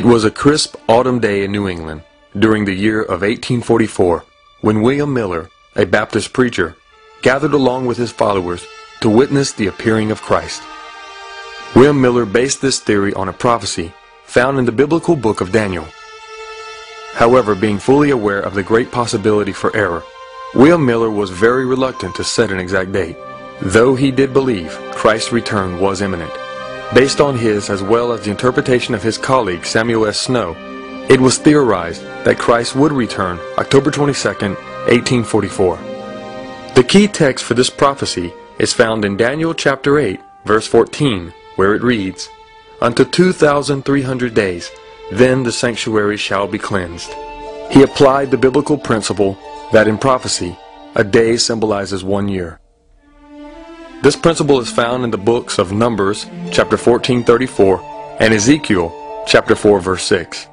It was a crisp autumn day in New England during the year of 1844 when William Miller, a Baptist preacher, gathered along with his followers to witness the appearing of Christ. William Miller based this theory on a prophecy found in the biblical book of Daniel. However, being fully aware of the great possibility for error, William Miller was very reluctant to set an exact date, though he did believe Christ's return was imminent. Based on his as well as the interpretation of his colleague Samuel S. Snow, it was theorized that Christ would return October 22, 1844. The key text for this prophecy is found in Daniel chapter 8, verse 14, where it reads, "Unto 2,300 days, then the sanctuary shall be cleansed." He applied the biblical principle that in prophecy, a day symbolizes 1 year. This principle is found in the books of Numbers, chapter 14:34, and Ezekiel, chapter 4, verse 6.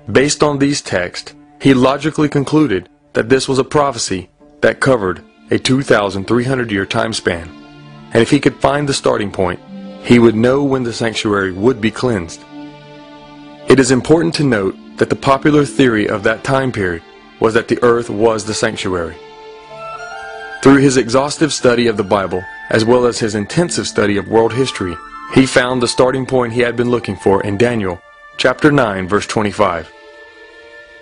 Based on these texts, he logically concluded that this was a prophecy that covered a 2,300-year time span, and if he could find the starting point, he would know when the sanctuary would be cleansed. It is important to note that the popular theory of that time period was that the earth was the sanctuary. Through his exhaustive study of the Bible, as well as his intensive study of world history, he found the starting point he had been looking for in Daniel, chapter 9, verse 25.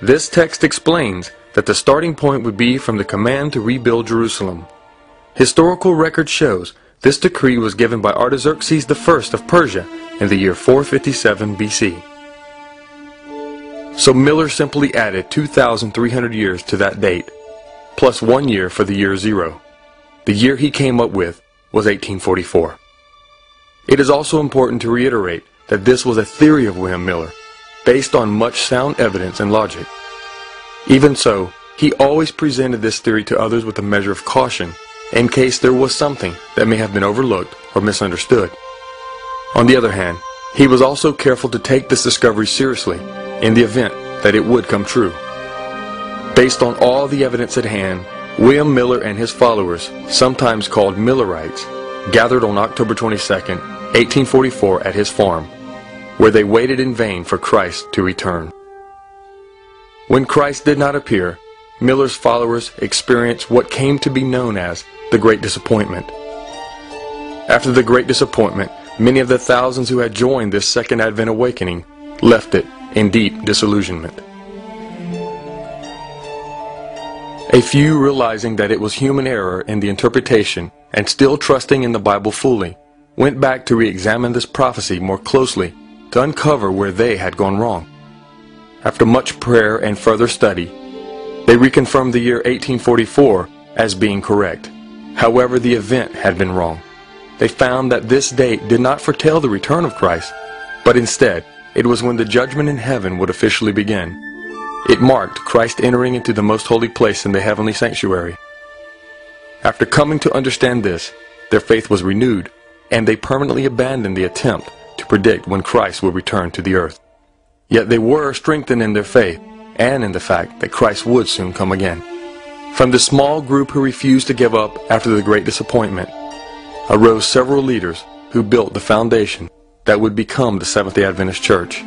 This text explains that the starting point would be from the command to rebuild Jerusalem. Historical record shows this decree was given by Artaxerxes I of Persia in the year 457 BC. So Miller simply added 2,300 years to that date, plus 1 year for the year 0. The year he came up with was 1844. It is also important to reiterate that this was a theory of William Miller, based on much sound evidence and logic. Even so, he always presented this theory to others with a measure of caution, in case there was something that may have been overlooked or misunderstood. On the other hand, he was also careful to take this discovery seriously in the event that it would come true. Based on all the evidence at hand, William Miller and his followers, sometimes called Millerites, gathered on October 22, 1844 at his farm, where they waited in vain for Christ to return. When Christ did not appear, Miller's followers experienced what came to be known as the Great Disappointment. After the Great Disappointment, many of the thousands who had joined this Second Advent awakening left it in deep disillusionment. A few, realizing that it was human error in the interpretation and still trusting in the Bible fully, went back to re-examine this prophecy more closely to uncover where they had gone wrong. After much prayer and further study, they reconfirmed the year 1844 as being correct. However, the event had been wrong. They found that this date did not foretell the return of Christ, but instead, it was when the judgment in heaven would officially begin. It marked Christ entering into the most holy place in the heavenly sanctuary. After coming to understand this, their faith was renewed, and they permanently abandoned the attempt to predict when Christ would return to the earth. Yet they were strengthened in their faith, and in the fact that Christ would soon come again. From the small group who refused to give up after the Great Disappointment, arose several leaders who built the foundation that would become the Seventh-day Adventist Church.